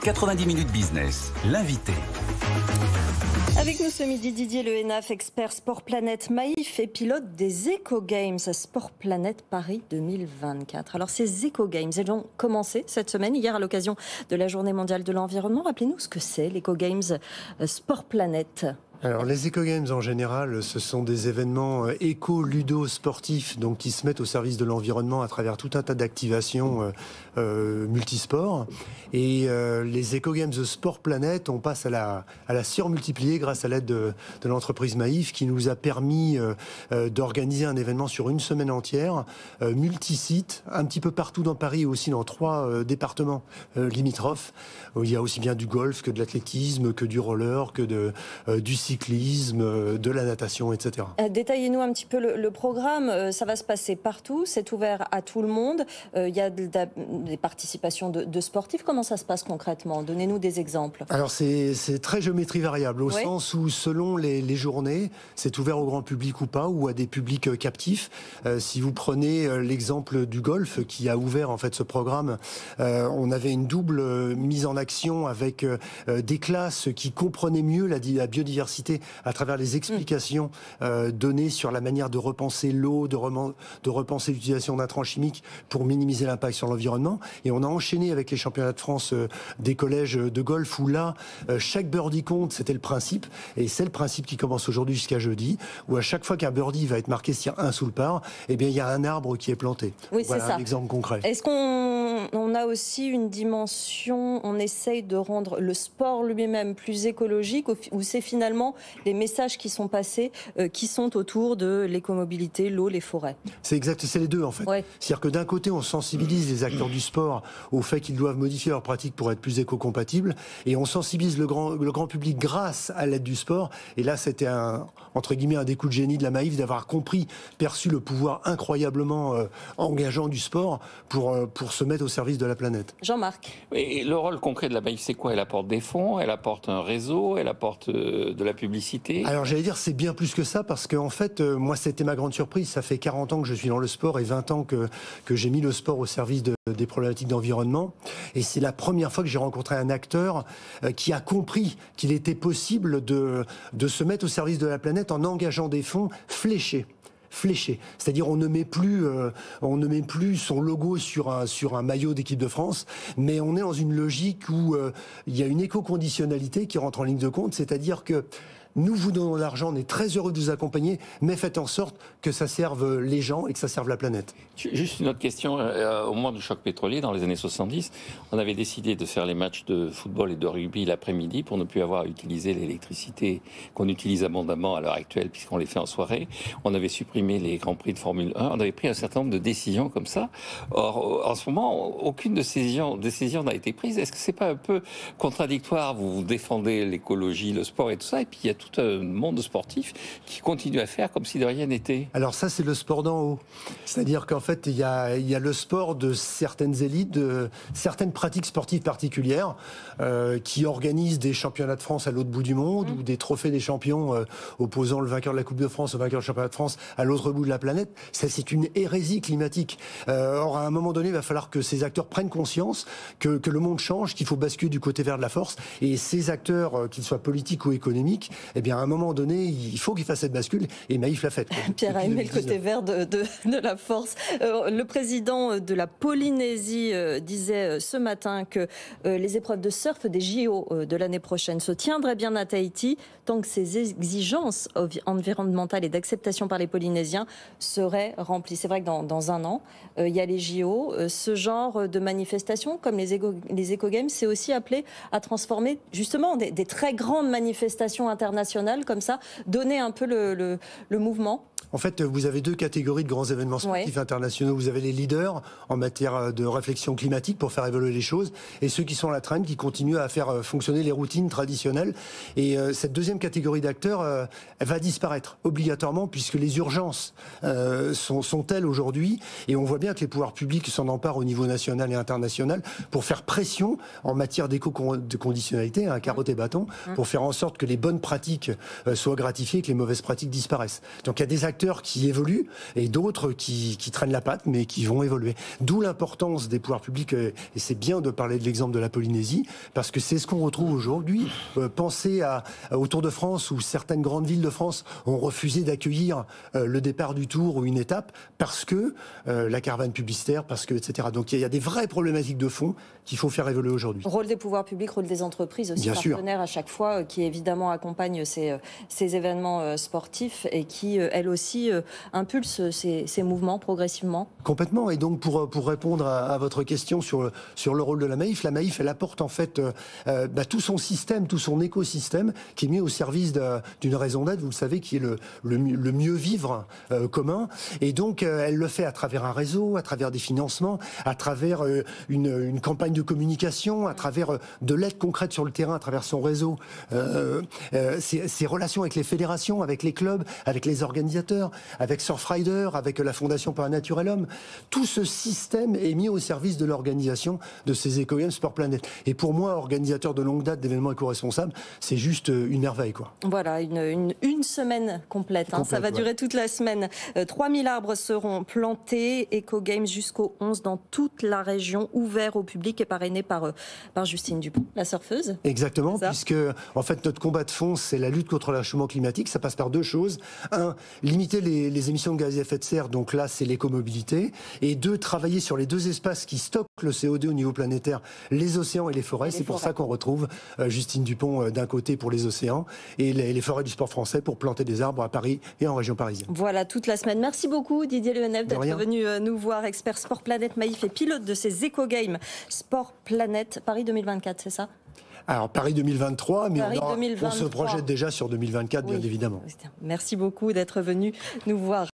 90 minutes business, l'invité. Avec nous ce midi, Didier Le Hénaff, expert Sport Planète Maïf et pilote des Eco Games Sport Planète Paris 2024. Alors ces Eco Games, elles ont commencé cette semaine, hier à l'occasion de la Journée mondiale de l'environnement. Rappelez-nous ce que c'est l'Eco Games Sport Planète. Alors les Eco Games en général, ce sont des événements éco-ludo-sportifs donc qui se mettent au service de l'environnement à travers tout un tas d'activations multisports. Et les Eco Games Sport Planète, on passe à la surmultiplier grâce à l'aide de l'entreprise Maïf qui nous a permis d'organiser un événement sur une semaine entière, multi-site, un petit peu partout dans Paris et aussi dans 3 départements limitrophes. Où il y a aussi bien du golf que de l'athlétisme, que du roller, que du cyclisme, de la natation, etc. Détaillez-nous un petit peu le programme. Ça va se passer partout, c'est ouvert à tout le monde. Il y a des participations de sportifs. Comment ça se passe concrètement? Donnez-nous des exemples. Alors c'est très géométrie variable, au sens où selon les journées, c'est ouvert au grand public ou pas, ou à des publics captifs. Si vous prenez l'exemple du golf qui a ouvert en fait ce programme, on avait une double mise en action avec des classes qui comprenaient mieux la biodiversité à travers les explications données sur la manière de repenser l'eau, de repenser l'utilisation d'intrants chimiques pour minimiser l'impact sur l'environnement. Et on a enchaîné avec les championnats de France des collèges de golf où là, chaque birdie compte, c'était le principe. Et c'est le principe qui commence aujourd'hui jusqu'à jeudi, où à chaque fois qu'un birdie va être marqué s'il y a un sous le par, eh bien il y a un arbre qui est planté. Oui, voilà c'est ça. Un exemple concret. Est-ce qu'on a aussi une dimension, on essaye de rendre le sport lui-même plus écologique, ou c'est finalement les messages qui sont passés, qui sont autour de l'écomobilité, l'eau, les forêts? C'est exact, c'est les deux en fait. Ouais. C'est-à-dire que d'un côté, on sensibilise les acteurs du sport au fait qu'ils doivent modifier leurs pratiques pour être plus éco-compatibles, et on sensibilise le grand public grâce à l'aide du sport. Et là, c'était entre guillemets un des coups de génie de la Maïf d'avoir perçu le pouvoir incroyablement engageant du sport pour se mettre au service de la planète. Jean-Marc. Et le rôle concret de la Maïf, c'est quoi? Elle apporte des fonds, elle apporte un réseau, elle apporte de la publicité? Alors j'allais dire c'est bien plus que ça parce qu'en fait moi c'était ma grande surprise, ça fait 40 ans que je suis dans le sport et 20 ans que j'ai mis le sport au service des problématiques d'environnement, et c'est la première fois que j'ai rencontré un acteur qui a compris qu'il était possible de se mettre au service de la planète en engageant des fonds fléchés. C'est-à-dire on ne met plus son logo sur un maillot d'équipe de France, mais on est dans une logique où il y a une éco-conditionnalité qui rentre en ligne de compte, c'est-à-dire que nous vous donnons l'argent, on est très heureux de vous accompagner, mais faites en sorte que ça serve les gens et que ça serve la planète. Juste une autre question. Au moment du choc pétrolier, dans les années 70, on avait décidé de faire les matchs de football et de rugby l'après-midi pour ne plus avoir à utiliser l'électricité qu'on utilise abondamment à l'heure actuelle puisqu'on les fait en soirée. On avait supprimé les Grands Prix de Formule 1. On avait pris un certain nombre de décisions comme ça. Or, en ce moment, aucune décision n'a été prise. Est-ce que c'est pas un peu contradictoire? Vous défendez l'écologie, le sport et tout ça, et puis il y a tout un monde sportif qui continue à faire comme si de rien n'était. Alors ça, c'est le sport d'en haut. C'est-à-dire qu'en fait, il y a le sport de certaines élites, de certaines pratiques sportives particulières qui organisent des championnats de France à l'autre bout du monde ou des trophées des champions opposant le vainqueur de la Coupe de France au vainqueur du championnat de France à l'autre bout de la planète. Ça, c'est une hérésie climatique. Or, à un moment donné, il va falloir que ces acteurs prennent conscience que le monde change, qu'il faut basculer du côté vert de la force. Et ces acteurs, qu'ils soient politiques ou économiques, eh bien, à un moment donné, il faut qu'ils fassent cette bascule, et Maïf l'a faite. Pierre a aimé le côté vert de la force. Le président de la Polynésie disait ce matin que les épreuves de surf des JO de l'année prochaine se tiendraient bien à Tahiti tant que ces exigences environnementales et d'acceptation par les Polynésiens seraient remplies. C'est vrai que dans un an, il y a les JO. Ce genre de manifestations, comme les Eco Games, c'est aussi appelé à transformer justement des très grandes manifestations internationales comme ça, donner un peu le mouvement. En fait, vous avez deux catégories de grands événements sportifs internationaux. Vous avez les leaders en matière de réflexion climatique pour faire évoluer les choses, et ceux qui sont à la traîne, qui continuent à faire fonctionner les routines traditionnelles. Et cette deuxième catégorie d'acteurs, elle va disparaître obligatoirement, puisque les urgences sont telles aujourd'hui, et on voit bien que les pouvoirs publics s'en emparent au niveau national et international pour faire pression en matière d'éco-conditionnalité, carotte et bâton, pour faire en sorte que les bonnes pratiques soient gratifiées et que les mauvaises pratiques disparaissent. Donc il y a des acteurs acteurs qui évoluent et d'autres qui traînent la patte, mais qui vont évoluer. D'où l'importance des pouvoirs publics, et c'est bien de parler de l'exemple de la Polynésie, parce que c'est ce qu'on retrouve aujourd'hui. Pensez au Tour de France, où certaines grandes villes de France ont refusé d'accueillir le départ du Tour ou une étape, parce que la caravane publicitaire, parce que, etc. Donc il y a des vraies problématiques de fond qu'il faut faire évoluer aujourd'hui. Rôle des pouvoirs publics, rôle des entreprises aussi, bien partenaires sûr. à chaque fois, qui évidemment accompagnent ces événements sportifs et qui, elles aussi, impulsent ces mouvements progressivement. Complètement. Et donc pour répondre à votre question sur le rôle de la Maïf, elle apporte en fait tout son système, tout son écosystème qui est mis au service d'une raison d'être, vous le savez, qui est le mieux vivre commun. Et donc elle le fait à travers un réseau, à travers des financements, à travers une campagne de communication, à travers de l'aide concrète sur le terrain, à travers son réseau, ses relations avec les fédérations, avec les clubs, avec les organisateurs, avec Surfrider, avec la Fondation pour la Nature et l'Homme. Tout ce système est mis au service de l'organisation de ces Eco-Games Sport Planet. Et pour moi, organisateur de longue date d'événements éco-responsables, c'est juste une merveille, quoi. Voilà, une semaine complète. Ça va durer toute la semaine. 3000 arbres seront plantés. Eco-Games jusqu'au 11 dans toute la région, ouvert au public et parrainé par Justine Dupont, la surfeuse. Exactement, puisque en fait notre combat de fond, c'est la lutte contre le réchauffement climatique. Ça passe par deux choses. Un, limiter les émissions de gaz à effet de serre, donc là c'est l'écomobilité. Et deux, travailler sur les deux espaces qui stockent le CO2 au niveau planétaire, les océans et les forêts. C'est pour ça qu'on retrouve Justine Dupont d'un côté pour les océans et les forêts du sport français pour planter des arbres à Paris et en région parisienne. Voilà, toute la semaine. Merci beaucoup Didier Lehenef d'être venu nous voir, expert Sport Planète Maïf et pilote de ces Eco-Games Sport Planète Paris 2024, c'est ça ? Alors Paris 2023, mais Paris on se projette déjà sur 2024, bien évidemment. Merci beaucoup d'être venu nous voir.